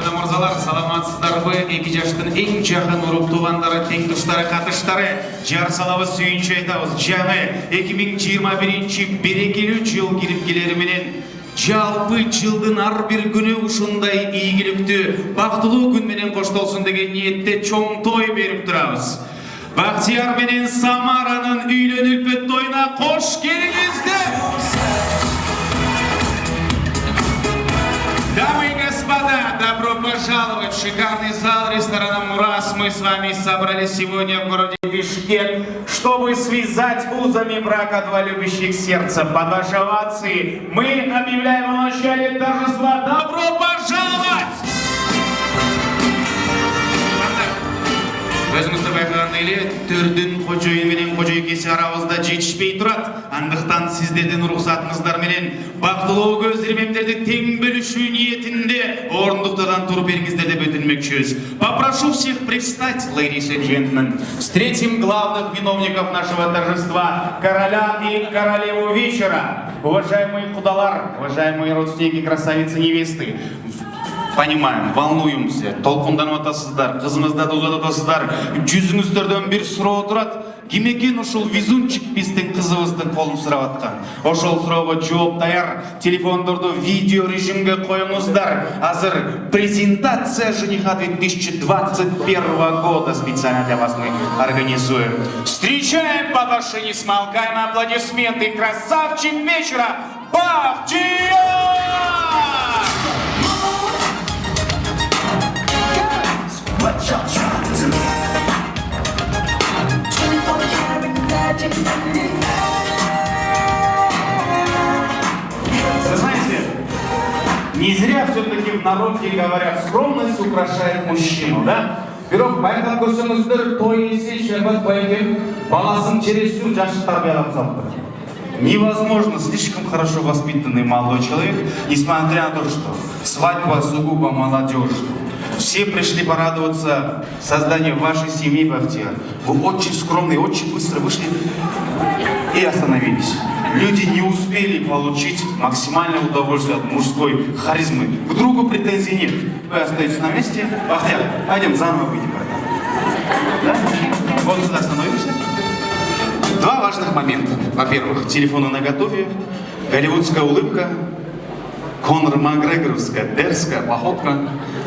Урматтуу мырзалар, саламатсыздарбы? Эки жаштын эң жакын урук туугандары, тең туштары, катыштары, жар салабыз сүйүнчү айтабыз. Жаңы 2021 берекелүү жыл кирип келери менен жалпы жылдын ар бир күнү ушундай ийгиликтүү, бактылуу күн менен коштолсун деген ниетте чоң той берип турабыз. Бактияр менен Самаранын үйлөнүлпөт тоюна кош келиңиздер. Дамы и господа, добро пожаловать в шикарный зал ресторана «Мурас». Мы с вами собрались сегодня в городе Бишкек, чтобы связать узами брака два любящих сердца. Под ваши овации мы объявляем о начале торжества. Добро пожаловать! Өзіңізді байқағандай еле, төрдің қожойы менен қожойкесі арабызда жетішпей тұрат. Андықтан сіздерден рұқсатыңыздар менен бақтылау көздермемдерді тең бөлішу ниетінде орындықтардан тұрып беріңіздер деп өтінмекшіміз. Попрошу всех привстать, ladies and gentlemen. Встретим главных виновников нашего торжества, короля и королеву вечера. Уважаемые кудалар, уважаемые родственники красавицы невесты. Понимаем, волнуемся, толкунданып атасыздар, кызыңызды да узатасыздар. Жүзүңүздөрдөн бир суроо турат. Ким экен ушул везунчик биздин кызыбыздын колун сурап аткан? Ошол суроого жооп даяр. Телефондорду видео режимге коюңуздар. Азыр презентация жениха 2021 года специально для вас мы организуем. Встречаем под ваши несмолкаемые аплодисменты красавчик вечера Бахтияр! What y'all trying to do? 24 karat magic money. Вы знаете, не зря все-таки в народе говорят, скромность украшает мужчину, да? Бирок байкап көрсөңүздөр, той иеси Шербат байкем баласын чересчур жаш тарбиялап салыптыр. Невозможно слишком хорошо воспитанный молодой человек, несмотря на то, что свадьба сугубо молодежная. Все пришли порадоваться созданию вашей семьи, Бахтияр. Вы очень скромные, очень быстро вышли и остановились. Люди не успели получить максимальное удовольствие от мужской харизмы. К другу претензий нет. Вы остаетесь на месте. Бахтияр, пойдем заново выйдем. Да? Вот сюда остановимся. Два важных момента. Во-первых, телефоны наготове, голливудская улыбка, Конор Макгрегоровская дерзкая походка.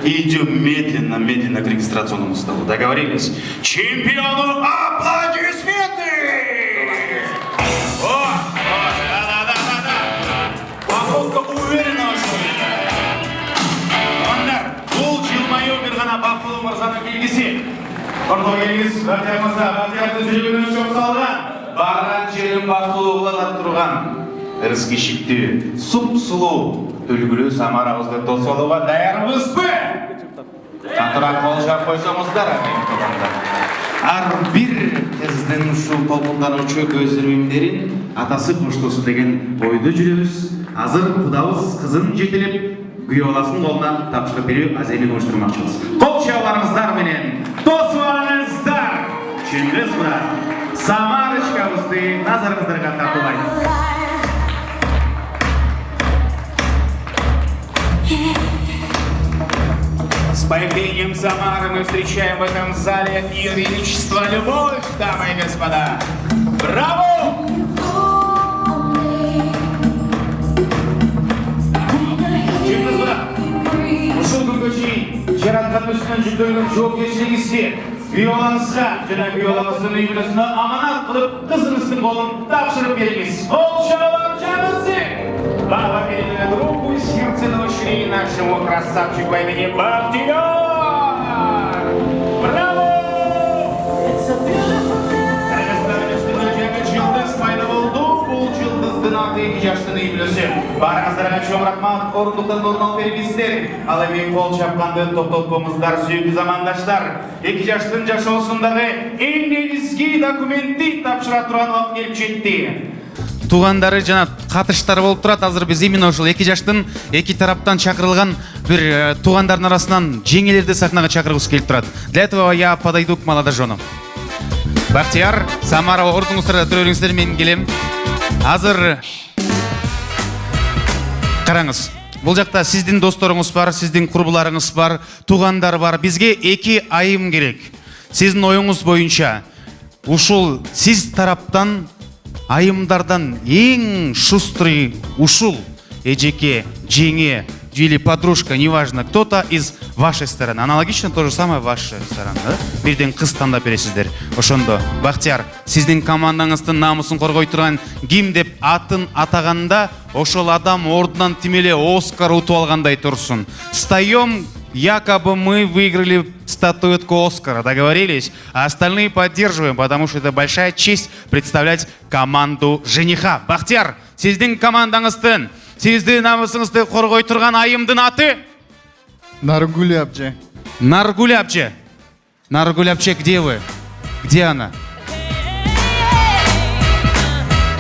И идем медленно к регистрационному столу. Договорились? Чемпиону аплодисменты! Да. Походка уверенного человека. Ондар, бұл жылмайы берғана бақылы мырзаның келгісі. Құртау келгіз, Бахтиярды жүрегінің шоқ салған. Барған жерін бақылы ұғылат тұрған. Іріскешікті, сұп-сұлу, үлгілі Самарабызды тосалуға даярбыз бі? Қатырақ қолжап қойсаңыздар, ар бир қыздың ушул толкундануучу көздөрмөмдерин атасы коштосун деген ойдо жүрөбүз. Азыр кудабыз кызын жетелеп, күйөө баласын колуна тапшырып берүү аземин уюштурмакчыбыз. Кол чабууларыңыздар менен тосуп алыңыздар. Чүңгүз брат, Самарочкабызды назарыңыздарга тартуулайт. С появлением Самары мы встречаем в этом зале Ее Величество Любовь, дамы и господа. Браво! Чүңгүз брат, ушул күнгө чейин жараткан үстүнөн жүктөлгөн жоопкерчилиги сизге, күйөө балаңызга жана күйөө балаңыздын үй бүлөсүнө аманат кылып, кызыңыздын колун тапшырып бериңиз. Кол чабуулар жабылсын! Баба передает руку сердцевого шли нашему красавчику по имени Бахтияр! Браво! Жылдыз пайда болду, бул жылдыздын аты 2 жаштын үй бүлөсү. Барыңыздарга чоң рахмат, орундуктан орун алып бериңиздер. Ал эми кол чапканды токтотпоңуздар, сүйүктүү замандаштар. 2 жаштын жашоосундагы эң негизги документти тапшыра турган убакыт келип жетти. Тугандары жана катыштары болуп турат. Азыр биз именно ушул 2 жаштын 2 тараптан чакырылган бир тугандардын арасынан жеңелерди сахнага чакыргысы келип турат. Для этого я подойду к молодоженам. Бахтияр, Самара, ордуңуздарда төрөңүздөр, мен келем. Азыр караңыз, Бул жакта сиздин досторуңуз бар, сиздин курбуларыңыз бар, туугандар бар. Бизге 2 айым керек. Сиздин оюңуз боюнча ушул сиз тараптан айымдардан эң шустрый ушул эжеке, жеңе или подружка, неважно, кто-то из вашей стороны. Аналогично то же самое вашей стороны. Да? Бирден кыз тандап бересиздер. Ошондо Бактияр, сиздин командаңыздын намысын коргой турган ким деп атын атаганда, ошол адам ордунан тимеле Оскар утуп алгандай турсун. Встаем, якобы мы выиграли статуэтку Оскара, договорились? А остальные поддерживаем, потому что это большая честь представлять команду жениха. Бактияр, сиздин командаңыздын, сиздин намысыңызды коргой турган айымдын аты? Наргуль Абже. Наргуль Абже. Наргуль Абже, где вы? Где она?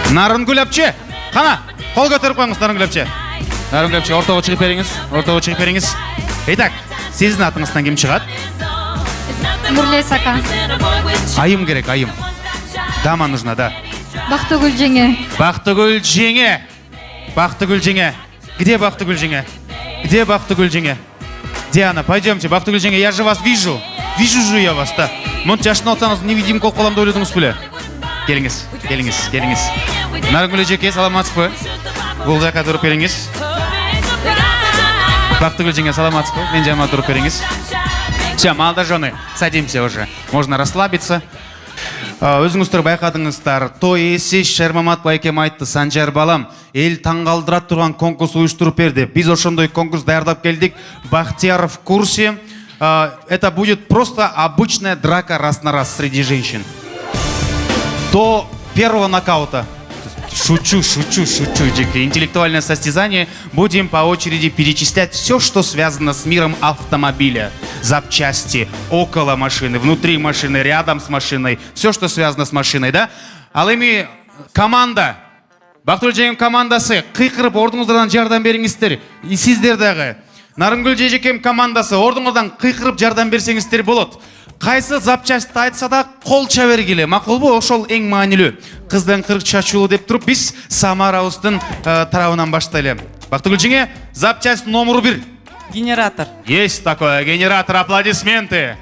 Наргуль Абже. Қана, қол көтеріп қойыңыз, Наргуль Абже. Наргуль Абже, ортаға шығып беріңіз. Ортаға шығып беріңіз. Итак, сіздің атыңыздан кім шығады? Нурлей Сака. Айым керек, айым. Дама нужна, да. Бактыгүл жеңе. Бактыгүл жеңе. Бактыгүл жеңе. Где Бактыгүл жеңе? Где Бактыгүл жеңе? Где она? Пойдемте, Бактыгүл жеңе, я же вас вижу. Вижу же я вас, да. Мұнт жашын алсаңыз, невидимка болып қаламды ойледіңіз біле. Келіңіз, келіңіз, келіңіз. Наргүл жеке, саламатсыз ба? Бұл жаққа тұрып беріңіз. Бактыгүл жеңе, саламатсыз ба? Мен жаныма тұрып беріңіз. Все, молодожены, садимся уже. Можно расслабиться. Өзіңіздер байқадыңыздар, той есі Шермамат байкем айтты, Санжар балам, ел таңғалдыра тұрған конкурс уюштуруп берди. Біз ошондой конкурс даярдап келдик. Бахтияр в курсе. Это будет просто обычная драка раз на раз среди женщин. До первого нокаута. Шучу, Джеки. Интеллектуальное состязание. Будем по очереди перечислять все, что связано с миром автомобиля. Запчасти, около машины, внутри машины, рядом с машиной. Все, что связано с машиной, да? Ал эми команда. Бактыгүл жеңем командасы. Кыйкырып ордуңуздардан жардам бериңиздер. Сиздер дагы. Наргүл жеңем командасы. Ордуңуздан кыйкырып жардам берсеңиздер болот. Кайсы запчасты айтса да колча бергиле. Макулбу, ошол эң маанилүү. Кыздын кырк чачуулу деп туруп биз Самарабыздын тарабынан баштайлы. Бактыгүл жеңе, запчасть номер 1. Генератор. Есть такое, генератор, аплодисменты.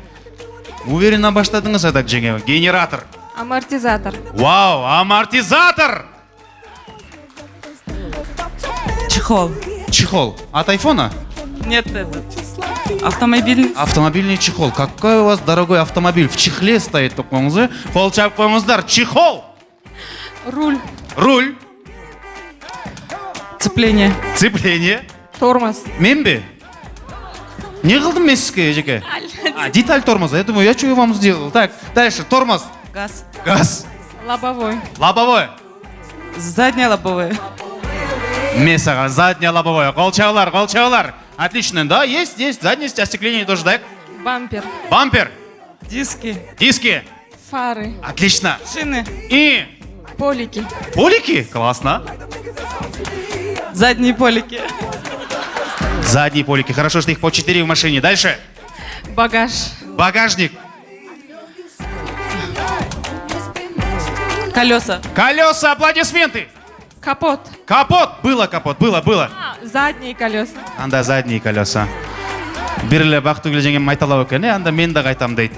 Уверенно баштадыңыз, атак жеңе. Генератор. Амортизатор. Вау, амортизатор. Чехол. Чехол. От айфона? Нет, этот. Автомобильный. Автомобильный чехол. Какой у вас дорогой автомобиль? В чехле стоит, тоқуңызы. Қол чап қойыңыздар. Чехол. Руль. Руль. Цепление. Цепление. Тормоз. Мен бе? Не қылдым мен сізге, жеке? Деталь тормоза. Я думаю, я что вам сделал? Так, дальше. Тормоз. Газ. Газ. Лобовой. Лобовое. Заднее лобовое. Месаға, заднее лобовое. Қолчаулар, қолчаулар. Отлично, да, есть. Заднее остекление тоже, да? Бампер. Бампер. Диски. Диски. Фары. Отлично. Шины. И Полики. полики. Классно. Задние полики. Задние полики. Хорошо, что их по 4 в машине. Дальше. Багаж. Багажник. Колеса. Колеса. Аплодисменты. Капот. Капот. Было капот. Было. Задние колеса. Анда задние колеса. Бірлі Бактыгүл жеңем айталау екен, анда мен де қайтам дейді.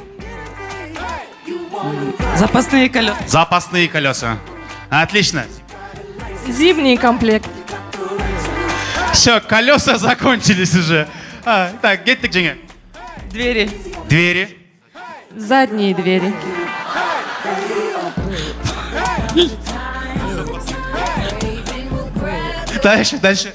Запасные колеса. Запасные колеса. Отлично. Зимний комплект. Все, колеса закончились уже. Так, кеттік жеңе. Двери. Двери. Задние двери. Дальше.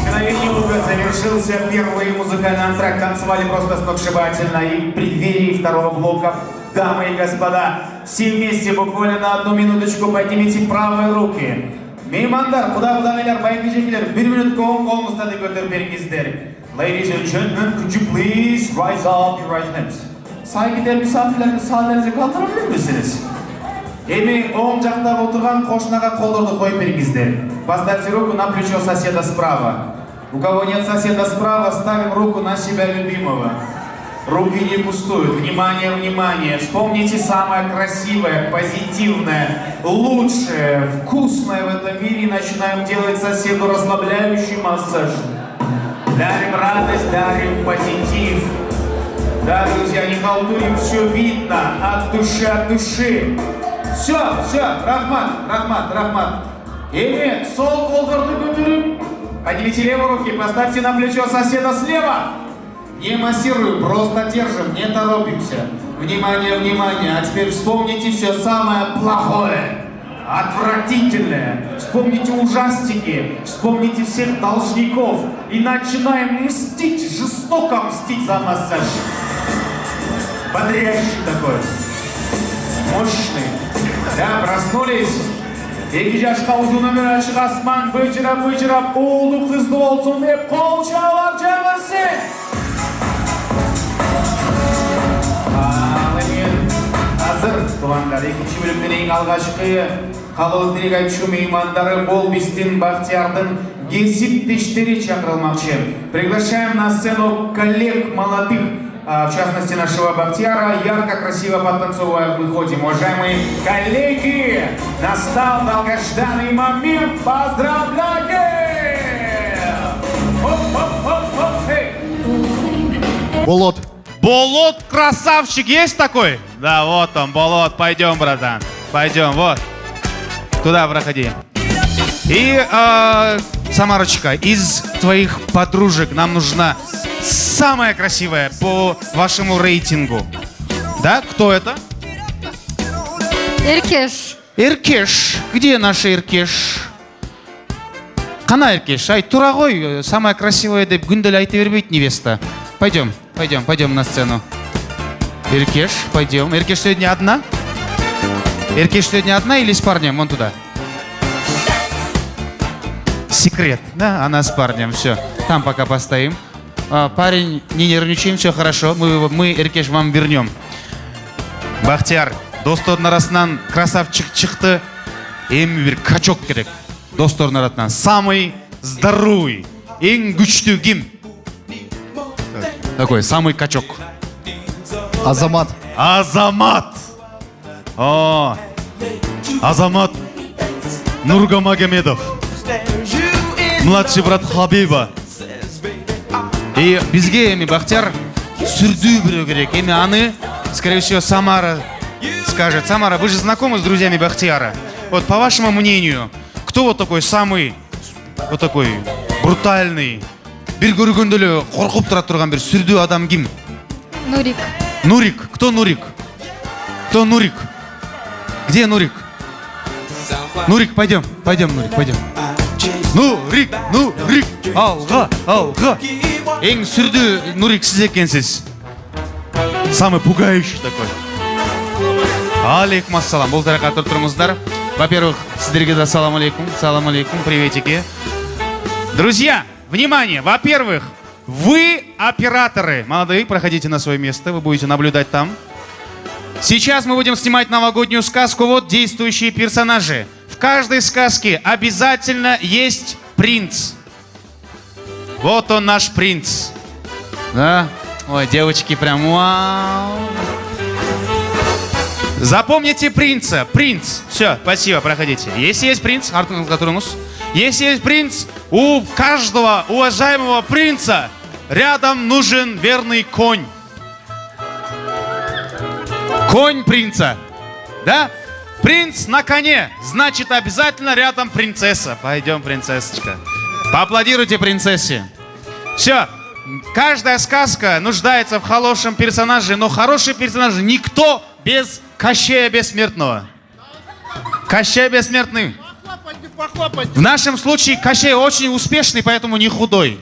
Мгновение луга завершился первый музыкальный антракт. Танцевали просто сногсшибательно. И в преддверии второго блока, дамы и господа, все вместе буквально на 1 минуточку поднимите правые руки. Меймандар, куда-кудағайлар, байки-жекелер, 1 минутка оң қолыңызды көтеріп беріңіздер. Ladies and gentlemen, could you please rise up your right hands? Saygıdeğer misafirleriniz sağlarınızı kaldırabilir misiniz? Эми оң жақтағы отырған қошынаға қолдарды қойып беріңіздер. Поставьте руку на плечо соседа справа. У кого нет соседа справа, ставим руку на себя любимого. руки не пустуют. Внимание, внимание. Вспомните самое красивое, позитивное, лучшее, вкусное в этом мире и начинаем делать соседу расслабляющий массаж. Дарим радость, дарим позитив. Да, друзья, не халтурим, все видно, от души, от души. Все, Рахмат. Или сол колдырды көтеріп. Поднимите левые руки, поставьте на плечо соседа слева. Не массируем, просто держим, не торопимся. Внимание, внимание, а теперь вспомните все самое плохое, отвратительное. Вспомните ужастики, вспомните всех должников. И начинаем мстить, жестоко мстить за массаж. Бодрящий такой, мощный. Да, проснулись. Екі жашқа ұзын өмір ашық асман бөжірап, ұлды қызды болсын деп қол шалап жабырсын. Hazır tuğanlar, ikinci bölümden en alğaşkı қалалық тілек айтшы меймандары Болбистин Бахтиярдың кесиптештері шақырылмақшы. Приглашаем на сцену коллег молодых, в частности нашего Бахтияра. Ярко, красиво подтанцовывая выходим. Уважаемые коллеги, настал долгожданный момент. Поздравляем! Болот. Болот, красавчик, есть такой? Да, вот он, Болот, пойдем, братан. Пойдем, вот. Туда проходи. И, Самарочка, из твоих подружек нам нужна самая красивая по вашему рейтингу. Да, кто это? Эркеш. Иркеш. Где наш Иркеш? Қана Иркеш? Ай, тура ғой, самая красивая деп күнделі айта бермейді невеста. Пойдем на сцену. Иркеш, пойдем. Иркеш сегодня одна? Иркеш сегодня одна или с парнем? Вон туда. Секрет, да? Она с парнем, все. Там пока постоим. Парень, не нервничаем, все хорошо. Мы Иркеш, вам вернем. Бахтияр, достордың арасынан красавчик шықты. Эми бир качок керек. Достордың арасынан. Самый здоровый, ең күчтүү ким? Такой, самый качок. Азамат. Азамат. О, Азамат Нургамагомедов. Младший брат Хабиба. И бізге эми Бахтияр сүрдүү бирөө керек. Эми аны, скорее всего, Самара скажет. Самара, вы же знакомы с друзьями Бахтияра? Вот по вашему мнению, кто вот такой самый, вот такой брутальный, бир көргөндө эле коркуп тура турган бир сүрдүү адам ким? Нурик. Нурик. Кто Нурик? Кто Нурик? Где Нурик? Нурик, пойдем, Нурик, пойдем. Нурик, алга. Эң сүрдүү Нурик сиз экенсиз. Самый пугающий такой. Алейкум ассалам. Бул таракка турмуздар. Во-первых, сиздерге да салам алейкум, приветики. Друзья, внимание, во-первых, вы операторы. Молодые, проходите на свое место, вы будете наблюдать там. Сейчас мы будем снимать новогоднюю сказку. Вот действующие персонажи. В каждой сказке обязательно есть принц. Вот он, наш принц. Да? Ой, девочки, прям вау. Запомните принца. Принц. Все, спасибо, проходите. Если есть принц, если есть принц, у каждого уважаемого принца рядом нужен верный конь. Конь принца. Да? Принц на коне. Значит, обязательно рядом принцесса. Пойдем, принцессочка. Поаплодируйте принцессе. Все. Каждая сказка нуждается в хорошем персонаже, но хороший персонаж никто без Кощея Бессмертного. Кощей Бессмертный. В нашем случае Кощей очень успешный, поэтому не худой.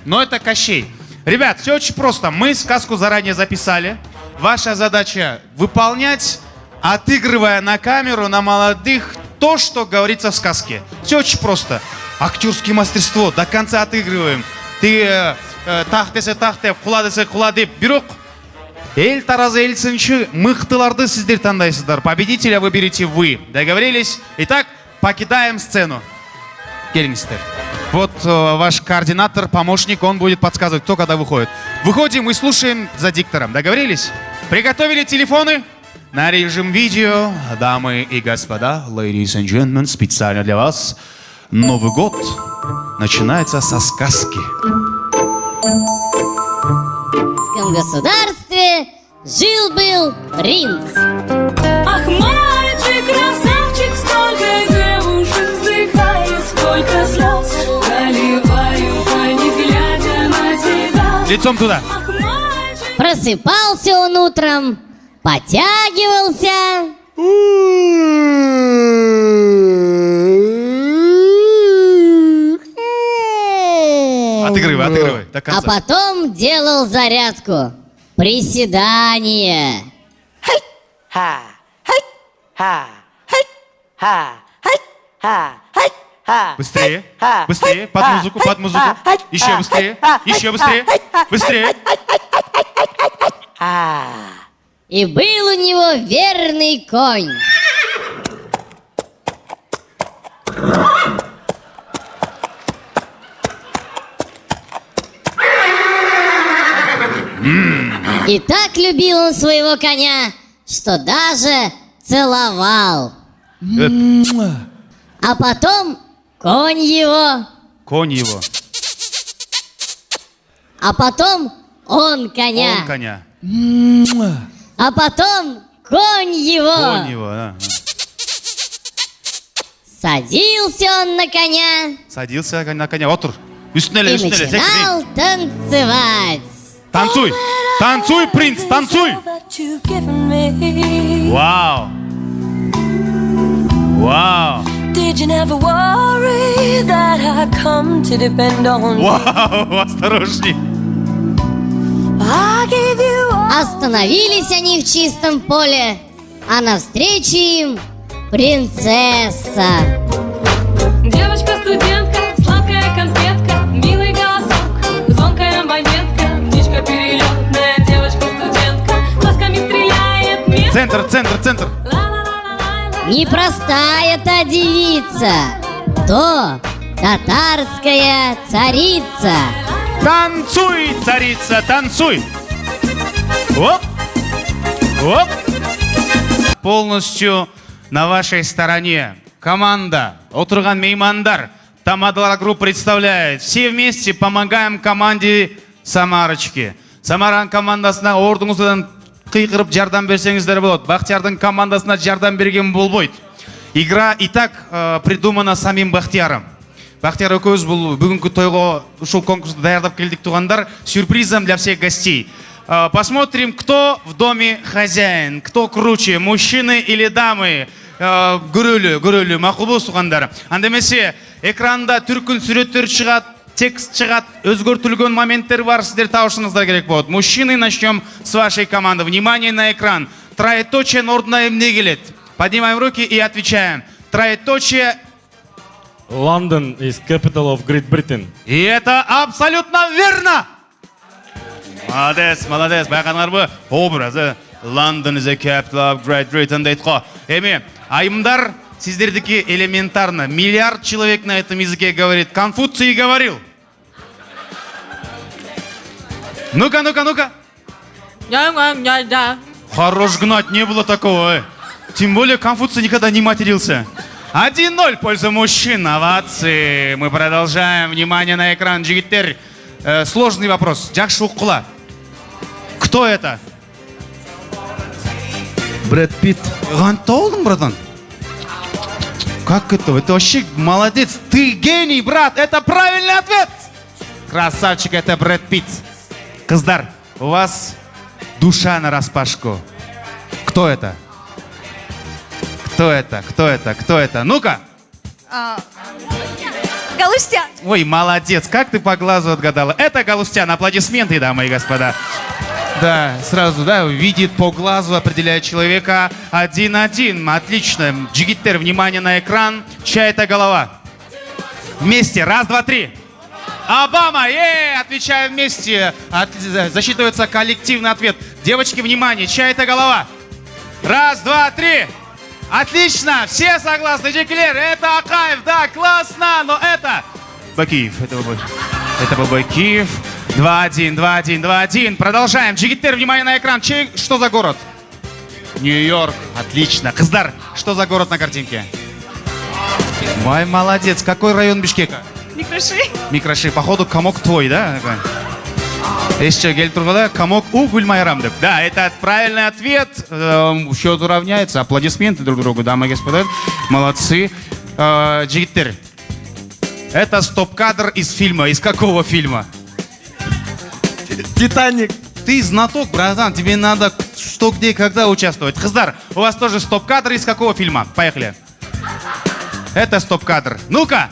Но это Кощей. Ребят, все очень просто. Мы сказку заранее записали. Ваша задача выполнять, отыгрывая на камеру, на молодых, то, что говорится в сказке. Все очень просто. Актерское мастерство. До конца отыгрываем. Ты тақ десе тақ деп, құла десе құла деп. Бирок, эл таразы эл сыншы мықтыларды сіздер таңдайсыздар. Победителя выберете вы. Договорились? Итак, покидаем сцену. Келіңіздер. Вот ваш координатор, помощник, он будет подсказывать, кто когда выходит. Выходим и слушаем за диктором. Договорились? Приготовили телефоны? На режим видео, дамы и господа, ladies and gentlemen, специально для вас. Новый год начинается со сказки. В русском государстве жил-был принц. Ах, мальчик, красавчик, сколько девушек вздыхает, сколько слез проливают они, глядя на тебя. Лицом туда. Ах, мальчик. Просыпался он утром, потягивался. Отыгрывай, до А конца. потом делал зарядку. Приседания. Быстрее, быстрее, под музыку, Еще быстрее, быстрее. И был у него верный конь. И так любил он своего коня, что даже целовал. А потом конь его, Конь его, а потом он коня, он коня. а потом конь его. Конь его, да. Садился он на коня Садился на коня, отур. Üstüne, и üstüne. начинал танцевать. Танцуй, танцуй, принц, танцуй. That you've given me. Вау. Вау. Did you never worry that I come to depend on you? Вау, осторожней. I gave you all. Остановились они в чистом поле, а навстречу им принцесса. Девочка-студентка, сладкая конфетка, милый голосок, звонкая монетка, птичка перелетная, девочка-студентка, глазками стреляет метко. Центр. Ла-ла-ла-ла-ла. Непростая та девица, то татарская царица. Танцуй, царица, танцуй. Оп, оп. Полностью на вашей стороне команда Отырған меймандар. Тамадалар групп представляет. Все вместе помогаем команде Самарочки. Самаран командасына ордыңыздан қиқырып жардам берсеңіздер болады. Бахтиярдың командасына жардам берген болбойт. Игра и так придумана самим Бахтияром. Бахтияр Өкөз бұл бүгінгі тойға ушул конкурсты даярдап келдик туғандар. Сюрпризом для всех гостей. Посмотрим, кто в доме хозяин, кто круче, мужчины или дамы. Көрөлү, мақұл болсын туғандар. Андемесе, экранда түркін сүреттер шығат, текст шығат, өзгөртүлгөн моменттер бар, сіздер табышыңыздар керек болады. Мужчины, начнем с вашей команды. Внимание на экран. Троеточие ордына эмне келет? Поднимаем руки и отвечаем. Троеточие. London is capital of Great Britain. И это абсолютно верно! Молодец, байқаныңар бы? Образы. London is the capital of Great Britain дейді қо. Эми, айымдар, сіздердікі элементарно. Миллиард человек на этом языке говорит. Конфуций говорил. Ну-ка. Хорош гнать, не было такого. Тем более Конфуций никогда не матерился. 1-0 в пользу мужчин. Овации. Мы продолжаем. Внимание на экран. Жигиттер. Сложный вопрос. Жақсы оқыла. Кто это? Брэд Питт. Гантолдың, братан? Как это? Это вообще молодец. Ты гений, брат. Это правильный ответ. Красавчик, это Брэд Питт. Кыздар, у вас душа нараспашку. Кто это? Кто это? Ну-ка. Галустян. Ой, молодец. Как ты по глазу отгадала? Это Галустян. Аплодисменты, дамы и господа. Да, сразу, да, видит по глазу, определяет человека. 1-1. Отлично. Джигиттер, внимание на экран. Чья это голова? Вместе. Раз, два, три. Обама. Отвечаем вместе. Засчитывается коллективный ответ. Девочки, внимание. Чья это голова? Раз, два, три. Отлично. Все согласны. Джекилер, это Акаев. Да, классно. Но это Бакиев. Это был Бакиев. 2-1, 2-1, 2-1. Продолжаем. Жигиттер, внимание на экран. Что за город? Нью-Йорк. Отлично. Кыздар, что за город на картинке? Ой, молодец. Какой район Бишкека? Микраши. Походу, комок твой, да? Еще Гельтургада, комок у Гульмайрам. Да, это правильный ответ. Счет уравняется. Аплодисменты друг другу, дамы и господа. Молодцы. Жигиттер. Это стоп-кадр из фильма. Из какого фильма? Титаник. Ты знаток, братан. Тебе надо что, где, когда участвовать. Кыздар, у вас тоже стоп-кадр из какого фильма? Поехали. Это стоп-кадр. Ну-ка.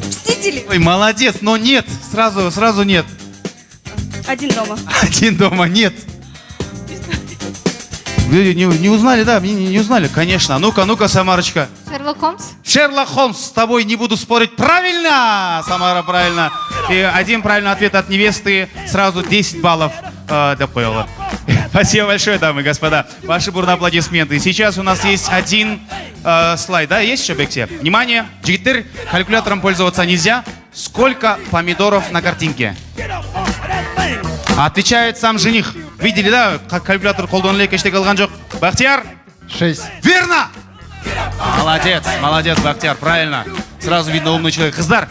Мстители. Ой, молодец, но нет. Сразу нет. Один дома. Один дома нет. Вы не узнали, да? Не узнали, конечно. Ну-ка, Самарочка. Шерлок Холмс. Шерлок Холмс, с тобой не буду спорить. Правильно! Самара, правильно. И один правильный ответ от невесты. Сразу 10 баллов до Пэлла. Спасибо большое, дамы и господа. Ваши бурные аплодисменты. И сейчас у нас есть один слайд. Да, есть еще, Бекте? Внимание, Жигиттер, калькулятором пользоваться нельзя. Сколько помидоров на картинке? Отвечает сам жених. Видели, да, как калькулятор колдонлек эштек алган жок? Бахтияр? 6. Верно! Молодец, Бахтияр, правильно. Сразу видно умный человек. Кыздар,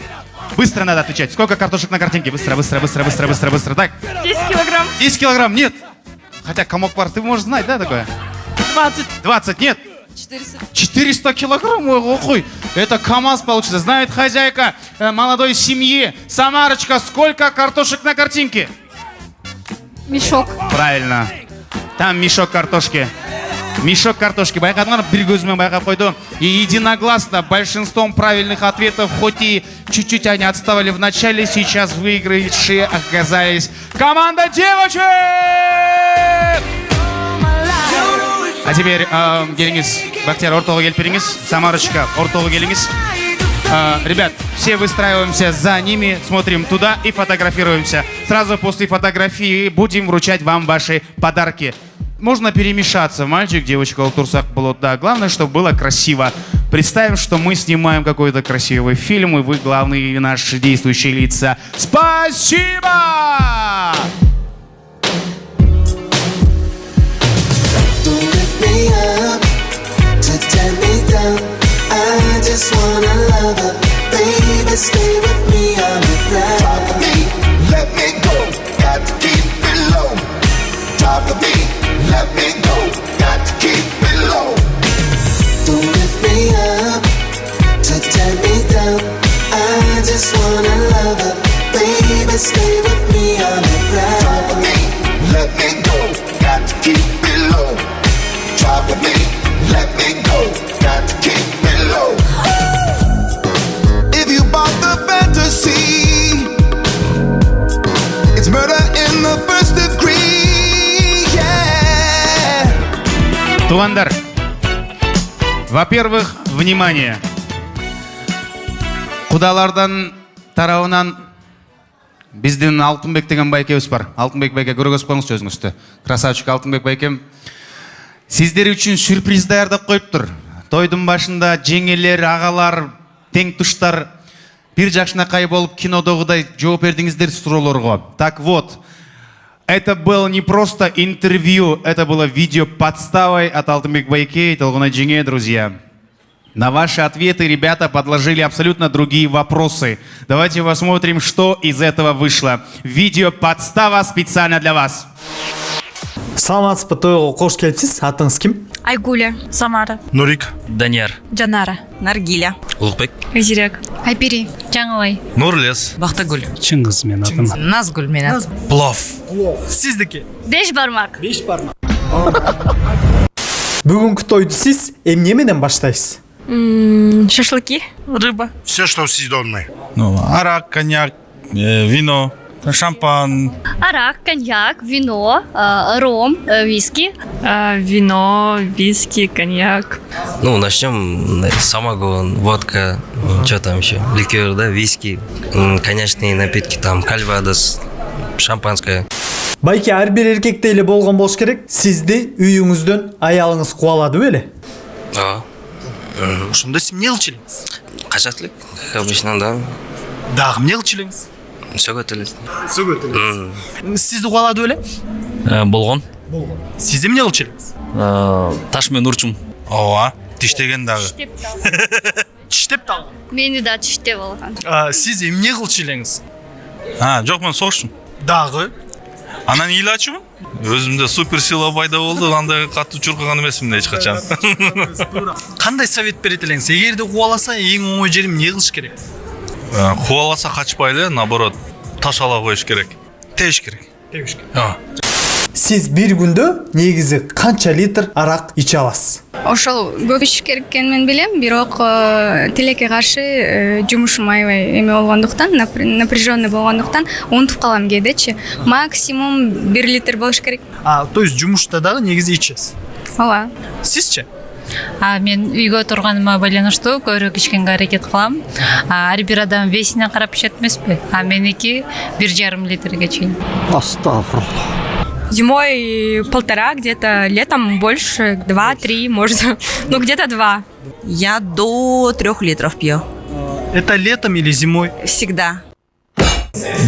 быстро надо отвечать. Сколько картошек на картинке? Быстро. Так. 10 килограмм. 10 килограмм, нет. Хотя комок пар, ты можешь знать, да, такое? 20, нет. 400 килограмм, ой, это КамАЗ получится. Знает хозяйка молодой семьи. Самарочка, сколько картошек на картинке? Мешок. Правильно. Там мешок картошки. Байқадыңдар, бір көзімен байқап қойды. И единогласно большинством правильных ответов, хоть и чуть-чуть они отставали в начале, сейчас выигравшие оказались команда девочек! А теперь келіңіз, Бахтияр, ортоға келіп беріңіз. Самарочка, ортоға келіңіз. Ребят, все выстраиваемся за ними, смотрим туда и фотографируемся. Сразу после фотографии будем вручать вам ваши подарки. Можно перемешаться, мальчик, девочка, Алтурсак было. Да, главное, чтобы было красиво. Представим, что мы снимаем какой-то красивый фильм, и вы главные наши действующие лица. Спасибо! Let me go, got to keep it low. Don't lift me up to tear me down. I just wanna love her, baby, stay with me on the ground. Drop with me, let me go, got to keep it low. Drop with me, let me go, got to keep it low. If you bought the fantasy, it's murder in the first degree. Тувандар, во-первых, внимание. Құдалардан тарауынан біздің Алтынбек деген байкеміз бар. Алтынбек байке, көргөз қойыңыз өзіңізді. Красавчик Алтынбек байкем. Сіздер үшін сюрприз даярдап қойып тұр. Тойдың башында жеңелер, ағалар, тең тұштар бір жақшынақай болып кинодағыдай жооп бердіңіздер сұрауларға. Так вот, это было не просто интервью, это было видео подставой от Алтынбек байке и Толгуна Джинге, друзья. На ваши ответы ребята подложили абсолютно другие вопросы. Давайте посмотрим, что из этого вышло. Видео подстава специально для вас. Саламатсыз ба, тойға қош келіпсіз. Атыңыз кім? Айгуля. Самара. Нурик. Данияр. Жанара. Наргиля. Улықбек. Айзирек. Айпери. Жаңылай. Нурлес. Бақтагүл. Чыңғыз мен атым. Назгүл мен атым. Плов. Сіздікі? Беш бармак. Бүгінгі тойды сіз эмнеменен баштайсыз? Шашлыки. Рыба. Все, что съедобное. Ну, арак, коньяк, вино, шампан. Арак, коньяк, вино, ром, виски. Вино, виски, коньяк. Ну, начнем самогон, водка, что там еще, ликер, да, виски, коньячные напитки, там, кальвадос, шампанское. Байке, әрбір еркекте еле болған болш керек. Сізді үйіңізден аялыңыз қуалады беле? Ошондо сиз эмне кылчу элеңиз? Качактылык, как обычно, да. Дагы эмне кылчу элеңиз? Сөгөт эле. Сөгөт элеңиз. Сизди кубалады беле? Болгон. Сиз эмне кылчу элеңиз? Таш менен урчум. Ооба, тиштеген дагы. Тиштеп дагы. Мени да тиштеп алган. Сиз эмне кылчу элеңиз? Жок, мен согуштум. Дагы. Анан илачыбы? Өзүмдө супер сила пайда болду, андай катуу чуркаган эмесмин эч качан. Кандай совет берет элеңиз? Эгерде кубаласа, эң оңой жери эмне кылыш керек? Кубаласа качпай эле, наоборот, таш ала коюш керек. Тееш керек. Тееш керек. Сиз бир күндө негизи канча литр арак иче аласыз? Ошол көп ичиш керек экенин мен билем, бирок тилекке каршы жумушум аябай эме болгондуктан, напряженный болгондуктан унутуп калам кээдечи. Максимум 1 литр болуш керек. То есть жумушта дагы негизи ичесиз. Ооба. Сизчи? Мен үйгө турганыма байланыштуу көбүрөөк ичкенге аракет кылам. Ар бир адам весине карап ичет эмеспи? Меники 1,5 литрге чейин. Астагфируллах. Зимой 1,5, где-то летом больше, 2-3, может, ну где-то 2. Я до 3 литров пью. Это летом или зимой? Всегда.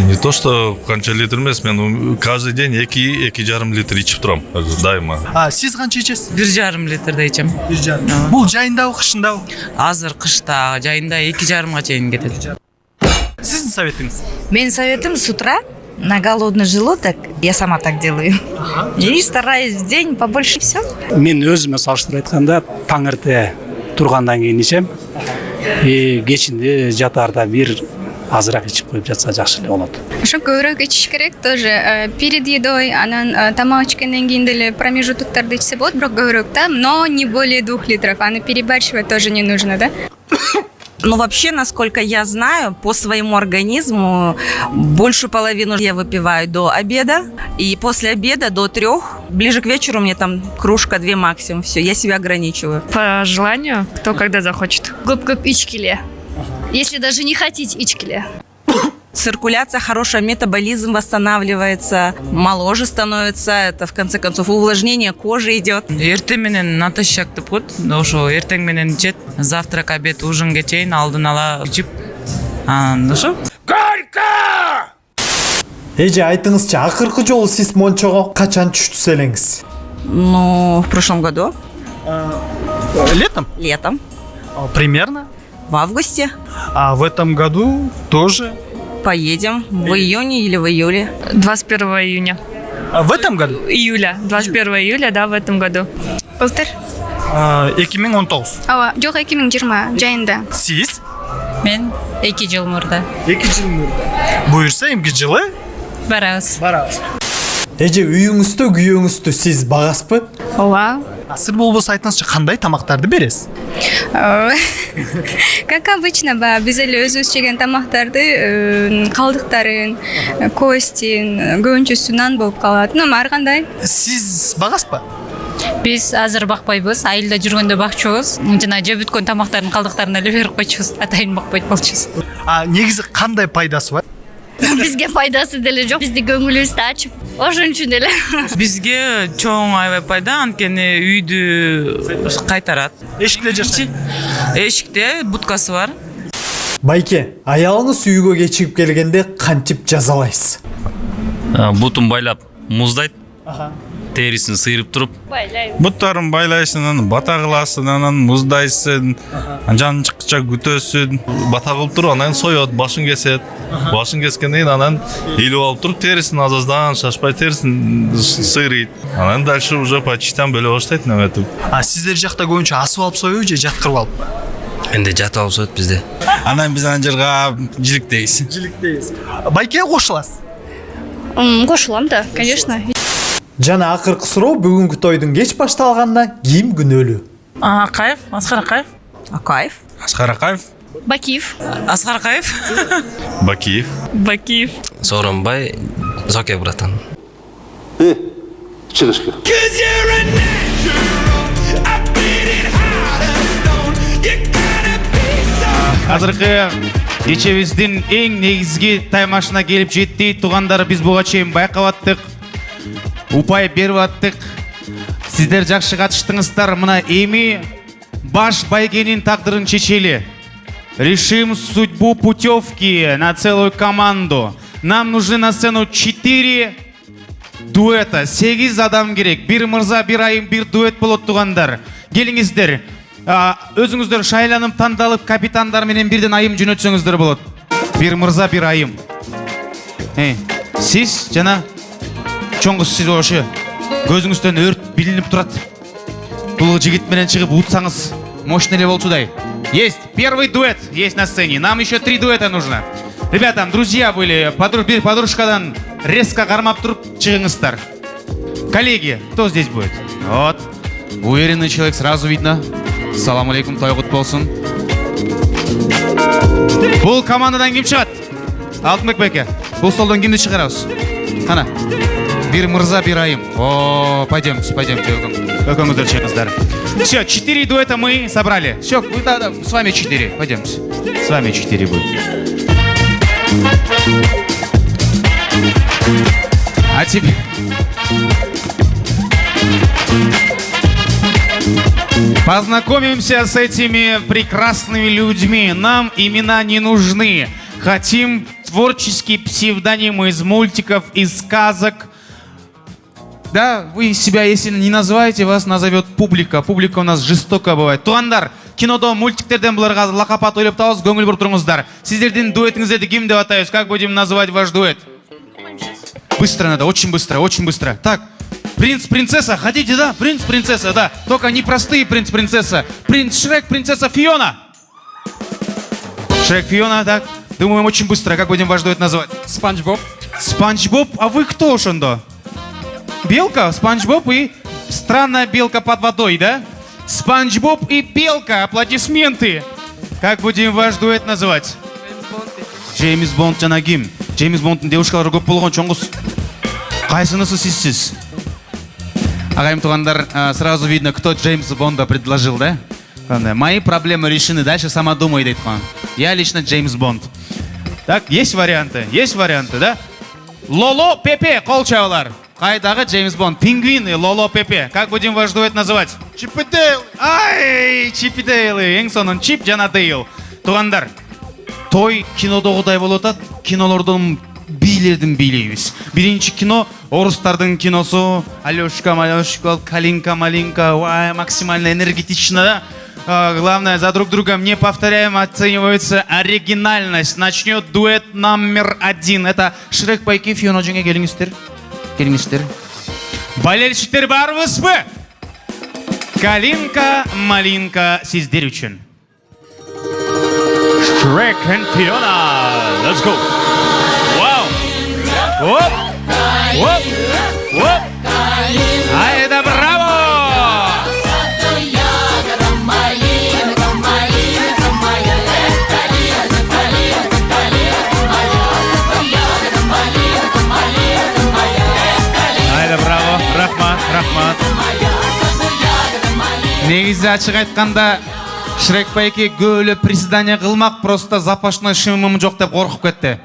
Не то, что канча литр эмес, мен каждый день 2,5 литр ичип турам, дайыма. Сиз канча ичесиз? 1,5 литрде ичем. 1,5. Бул жайындабы, кышындабы? Азыр кышта, жайында 2,5 чейин кетет. Сиздин советиңиз? Менин советим с утра на голодный желудок, я сама так делаю. И стараюсь в день побольше все. Мен өзүмө салыштырып айтканда таң эрте тургандан кийин ичем. Кечинде жатаарда бир азыраак ичип коюп жатса жакшы эле болот. Ошо көбүрөөк ичиш керек тоже. Перед едой, анан тамак ичкенден кийин деле промежутоктарды ичсе болот, бирок көбүрөөк да, но не более 2 литров. Перебарщивать тоже не нужно, да? Ну, вообще, насколько я знаю, по своему организму большую половину я выпиваю до обеда. И после обеда до 3. Ближе к вечеру мне там кружка-2 максимум. Все, я себя ограничиваю. По желанию, кто когда захочет. Көп-көп ичкиле. Если даже не хотите, ичкиле. Циркуляция хорошая, метаболизм восстанавливается, моложе становится, это в конце концов увлажнение кожи идет. Эртең менен натощак деп коет. Ошо эртең менен ичет, завтрак, обед, ужинге чейин алдын ала ичип. Ошо. Горько! Эже айтыңызчы, акыркы жолу сиз мончого качан түштүз элеңиз? Ну, в прошлом году. Летом? Летом. Примерно? В августе. А в этом году тоже? Поедем в июне или в июле. 21 июня. В этом году? Июля. 21 июля, да, в этом году. Былтыр? 2019. Ооба, жок 2020 жайында. Сиз? Мен 2 жыл мурда. 2 жыл мурда. Буюрса эмки жылы? Барабыз. Эже үйүңүздө күйөөңүздү сиз багасызбы? Ооба. Сыр болбосо айтыңызчы, кандай тамактарды бересиз? Как обычно, биз эле өзүбүз жеген тамактарды, калдыктарын, костин, көбүнчөсү нан болуп калат. Ар кандай. Сиз багасызбы? Биз азыр бакпайбыз, айылда жүргөндө бакчубуз. Жана жеп бүткөн тамактардын калдыктарын эле берип койчубуз. Атайын бакпайт болчубуз. Негизи кандай пайдасы бар? Бизге пайдасы деле жок. Бизди көңүлүбүздү ачып, ошон үчүн эле. Бизге чоң аябай пайда, анткени үйдү кайтарат. Эшикте жашайт. Эшикте будкасы бар. Байке, аялыңыз үйгө кечигип келгенде кантип жазалайсыз? Бутун байлап муздайт. Терисин сыйрып туруп, Буттарын байлайсың, анан бата кыласың, анан муздайсың, жан чыкча күтөсүн. бата кылып туруп, анан соет, башын кесет. Башын кескенден кийин анан илип алып туруп, терисин азаздан шашпай терисин сыйрыйт. Анан дальше уже почтан бөлө баштайт неметип. Сиздер жакта көбүнчө асып алып союбу же жаткырып алып? Энди жатып алып соет бизде. Анан биз ан жерге жиликтейбиз. Байке кошуласыз? Кошулам да, конечно. Жана акыркы суроо, бүгүнкү тойдун кеч башталганына ким күнөөлүү? Акаев, Аскар Акаев. Акаев. Аскар Акаев. Бакиев. Аскар Акаев. Бакиев. Бакиев. Сооронбай, Зоке братан. Чыгышка. Азыркы кечебиздин эң негизги таймашына келип жетти. Туугандар, биз буга чейин байкап аттык. Упай берип аттык. Сиздер жакшы катыштыңыздар. Мына эми баш байгенин тагдырын чечели. Решим судьбу путевки на целую команду. Нам нужны на сцену 4 дуэта. 8 адам керек. Бир мырза, бир айым, бир дуэт болот тугандар. Келиңиздер. Өзүңүздөр шайланып тандалып капитандар менен бирден айым жөнөтсөңүздөр болот. Бир мырза, бир айым. Сиз жана чоңгуз сиз ошо көзүңүздөн өрт билинип турат. Бул жигит менен чыгып утсаңыз мощный эле болчудай. Есть первый дуэт, есть на сцене. Нам еще 3 дуэта нужно. Ребята, друзья были, подружкадан резко кармап туруп чыгыңыздар. Коллеги, кто здесь будет? Вот. Уверенный человек, сразу видно. Салам алейкум, тойгут болсун. Бул командадан ким чыгат? Алтынбек байке. Бул столдон кимди чыгарабыз? Кана. Бир мырза, бир айым. О, пойдемте, Өкөңүздөр чыгыңыздар. Все, 4 дуэта мы собрали. Все, да, с вами 4. Пойдемте. С вами 4 будет. А теперь... Познакомимся с этими прекрасными людьми. Нам имена не нужны. Хотим творческий псевдоним из мультиков, из сказок. Да, вы себя, если не называете, вас назовет публика. Публика у нас жестоко бывает. Тугандар, кинодо, мультиктерден буларга лакап ат ойлоп табыз, көңүл буруп туруңуздар. Сиздердин дуэтиңизди ким деп атайбыз? Как будем называть ваш дуэт? Быстро надо, очень быстро, очень быстро. Так, принц, принцесса, хотите, да? Принц, принцесса, да. Только не простые принц, принцесса. Принц Шрек, принцесса Фиона. Шрек, Фиона, так. Думаем очень быстро. Как будем ваш дуэт называть? Спанч Боб. Спанч Боб? А вы кто, Шондо? Белка, Спанч Боб и странная белка под водой, да? Спанч Боб и белка, аплодисменты. Как будем ваш дуэт называть? Джеймс Бонд жана ким? Джеймс Бондтун девушкалары көп болгон чоңгуз. Кайсынысы сизсиз? Агайым тугандар, сразу видно, кто Джеймс Бонда предложил, да? Мои проблемы решены, дальше сама думай, дейт кан. Я лично Джеймс Бонд. Так, есть варианты, да? Лоло Пепе, кол чабалар. Кайдагы Джеймс Бонд, Пингвин и Лоло Пепе. Как будем ваш дуэт называть? Чип и Дейл. Ай, Чип и Дейл. Эң сонун Чип жана Дейл. Тугандар, той кинодогудай болуп атат. Кинолордон бийлердин бийлейбиз. Биринчи кино орустардын киносу. Алёшка, Малёшка, Калинка, Малинка. Ой, максимально энергетично, да? Главное, за друг другом не повторяем, оценивается оригинальность. Начнет дуэт номер 1. Это Шрек Пайки, Фиона Джинге, келиңиздер. Болельщиктер барбызбы? Калинка, Малинка, сиздер үчүн. Shrek and Fiona. Let's go. Wow. Оп. Оп. Оп. Айда, браво. Рахмат. Негизи ачык айтканда Шрек Пайки көөлө приседание кылмак, просто запашной шимим жок деп коркуп кетти.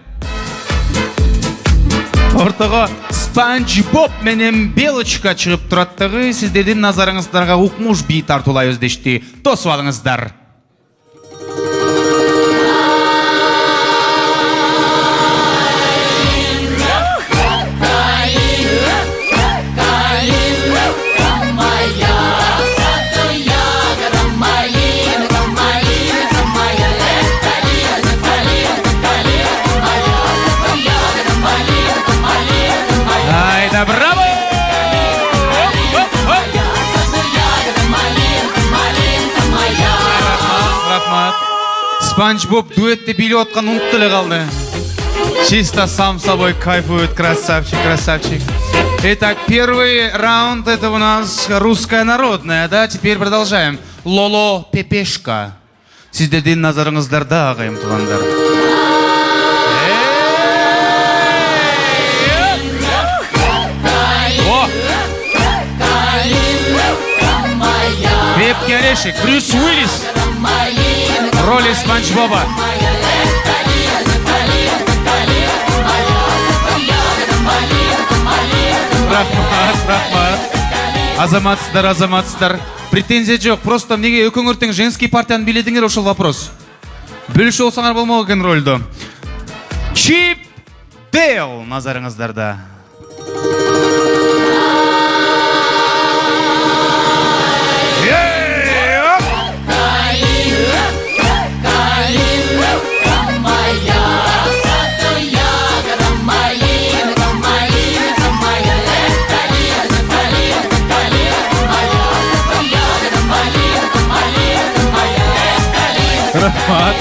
Ортого Спанч Боб менен Белочка чыгып тураттыгы сиздердин назарыңыздарга укмуш бий тартуулайбыз дешти. Тосуп алыңыздар. Браво! Рахмат. Спанч Боб дуэтте билип аткан унутуп эле калды. Чисто сам собой кайфует, красавчик. Итак, первый раунд это у нас русская народная, да? Теперь продолжаем. Лоло Пепешка. Сиздердин назарыңыздарда, агайым тугандар. Крепкий орешек, Брюс Уиллис в роли Спанч Боба. Рахмат. Азаматсыздар. Претензия жоқ. Просто неге өкіңіртің женский партияны биледіңер ошол вопрос. Бөліші олсаңар болмау екен рөлді. Чип Дейл назарыңыздарда.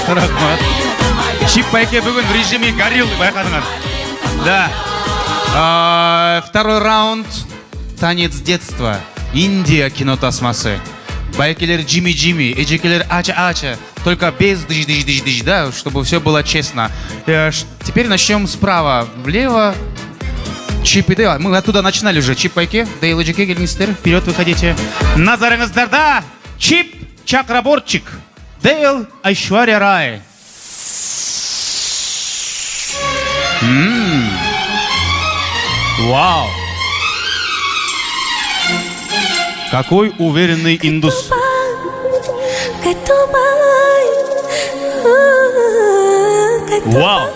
Рахмат. Чип Байке бүгін в режиме гориллы байқадыңыз. Да. Второй раунд. Танец детства. Индия кинотасмасы. Байкелер Джимми, эджекелер Ача. Только без дыж, да, чтобы все было честно. Теперь начнем справа. Влево. Чип и Дейл. Мы оттуда начинали уже. Чип Байке, Дейл Эджеке, келіңіздер. Вперед выходите. Назарыңыздарда. Чип Чакраборчик. Дейл Айшвария Рай. Вау. Какой уверенный индус. Вау.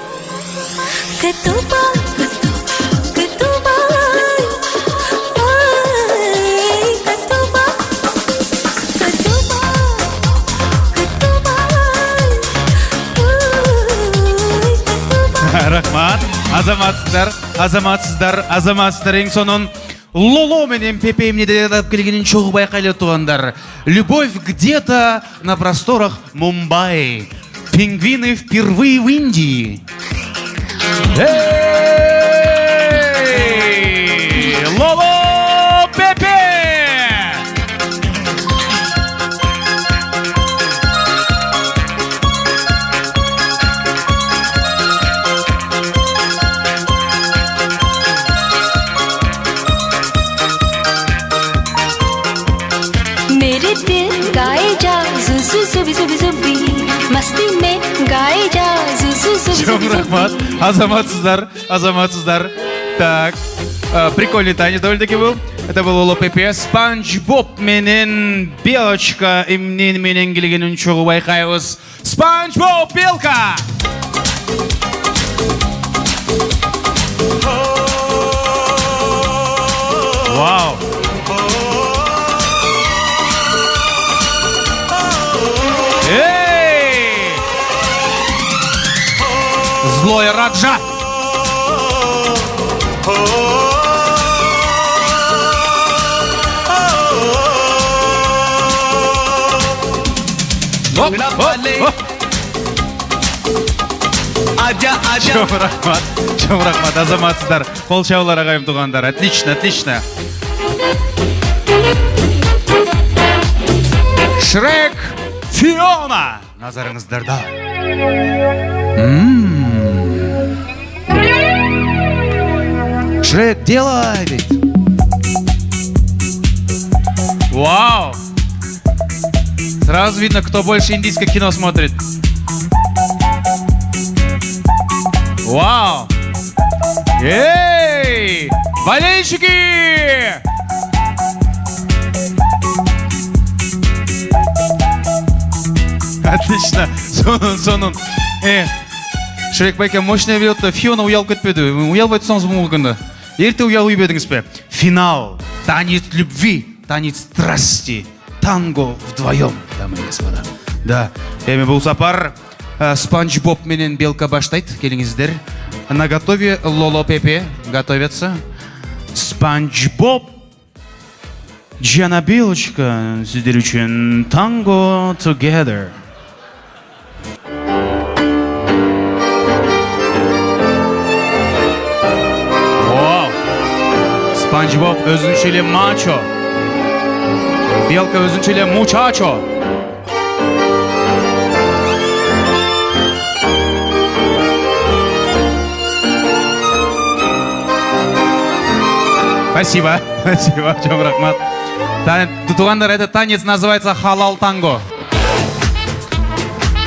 Рахмат. Азаматсыздар. Ең сонын Лоло менен Пепе мне дедап келгенин чогуу байкайлы тугандар. Любовь где-то на просторах Мумбаи. Пингвины впервые в Индии. Эй! Лоло Пепе! मेरे दिल गाए जा जुजु जुबी जुबी जुबी मस्ती में गाए जा जुजु जुबी Всем рахмат. Азаматсыздар. Так, прикольный танец довольно-таки был. Это был Лоло Пепе. Спанч Боб менен Белочка имнен менен келгенин чогуу байкайбыз. Спанч Боб Белка. Вау. Эй! Злой Раджа. Чом рахмат, азаматсыздар. Кол чабуулар агайым тугандар. Отлично. Шрек Фиона назарыңыздарда. Шрек делай ведь. Вау. Сразу видно, кто больше индийское кино смотрит. Вау. Эй! Болельщики! Отлично. Сонун. Шрек Байке мощный бьет. Фиона уялып кетпеді. Уялбай тұрсаңыз мүмкін. Ерте уялып едіңіз бе? Финал. Танец любви. Танец страсти. Танго вдвоем, дамы и господа. Да. Эми бұл сапар. Спанч Боб менен Белка баштайт. Келіңіздер. На готове Лоло Пепе. Готовятся. Спанч Боб. Жана Белочка. Сіздер үшін Tango Together. Спанч Боб өзүнчө мачо. Белка өзүнчө мучачо. Спасибо, Чом рахмат. Тугандар, этот танец называется халал танго.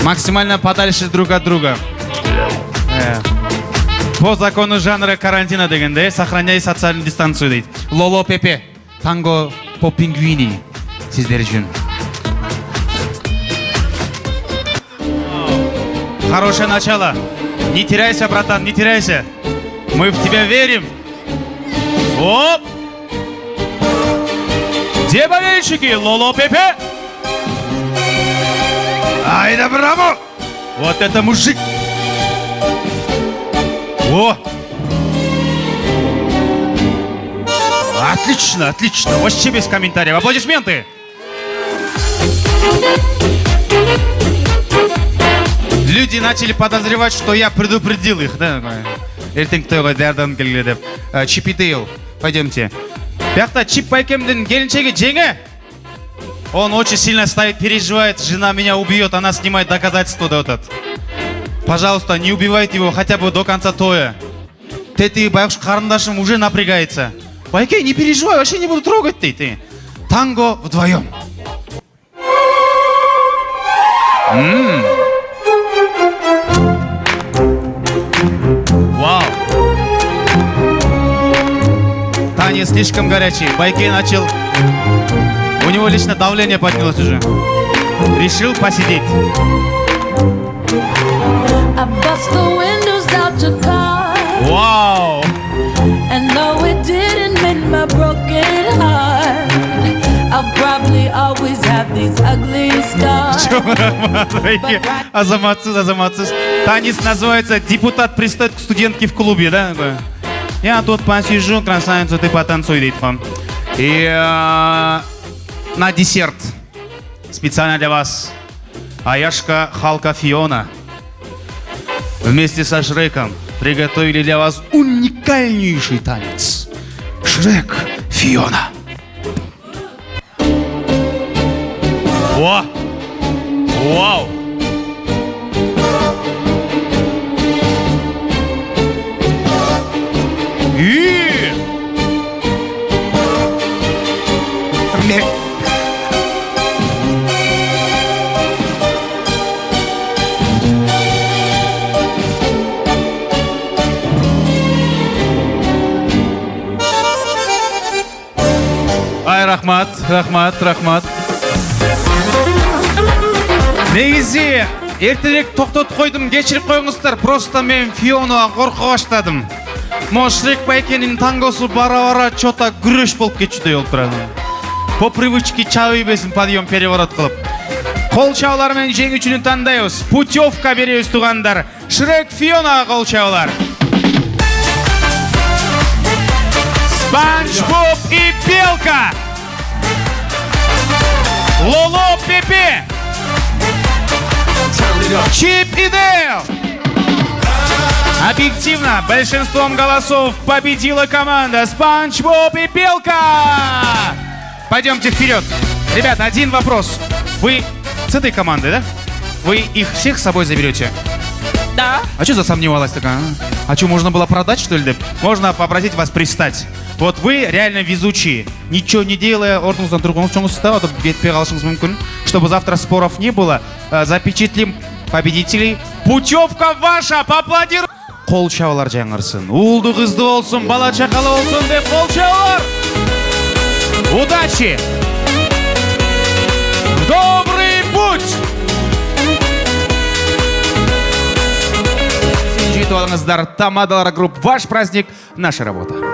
Максимально подальше друг от друга. По закону жанра карантина дегенде, сохраняй социальную дистанцию дейді. Лоло Пепе, танго по пингвини. Сиздер үшін. Хорошее начало. Не теряйся, братан, не теряйся. Мы в тебя верим. Оп! Где болельщики? Лоло Пепе! Ай да браво! Вот это мужик! О! Отлично, отлично. Вообще без комментариев. Аплодисменты! Люди начали подозревать, что я предупредил их, да? Чип и Дейл, пойдемте. Бяхта Чип Байкемден келіншегі жеңе. Он очень сильно стоит, переживает. Жена меня убьет, она снимает доказательства. Пожалуйста, не убивайте его хотя бы до конца тоя. Ты байқұш қарындашым уже напрягается. Байке, не переживай, вообще не буду трогать ты. Танго вдвоем. Вау. Танец слишком горячий. Байке начал... У него лично давление поднялось уже. Решил посидеть. Вау! Азаматсыз. Танец называется «Депутат пристает к студентке в клубе», да? Я тут посижу, красавица, ты потанцуй, дейді вам. И на десерт специально для вас Аяшка, Халка, Фиона вместе со Шреком приготовили для вас уникальнейший танец. Шрек, Фиона. О! Вау! Ай, рахмат. Негізі, ертерек тоқтатып қойдым, кешіріп қойыңыздар. Просто мен Фионаға қорқа баштадым. Шрек Байкенің тангосы бара-бара чота күреш болып кетшідей олып тұрады. По привычке чавы бесін подъем переворот қылып. Қол чаулармен жеңушіні таңдайыз. Путевка береміз туғандар. Шрек, Фионаға қол чаулар. Спанч Боб и Белка. Лоло Пепе. Чип и Дейл. Объективно, большинством голосов победила команда Спанч Боб и Белка. Пойдемте вперед. Ребят, один вопрос. Вы с этой команды, да? Вы их всех с собой заберете? Да. А что засомневалась такая? А что, можно было продать, что ли? Можно попросить вас пристать. Вот вы реально везучие. Ничего не делая, орденузден тұрғыңыз чоңыз ұстап, бетпей қалышыңыз мүмкін. Чтобы завтра споров не было, запечатлим победителей. Путевка ваша, поаплодируйте. Қол чаулар жаңырсын. Ұлды қызды болсын, бала чақалы болсын деп қол чаулар. Удачи! Добрый путь! Тамадалар групп. Ваш праздник, наша работа.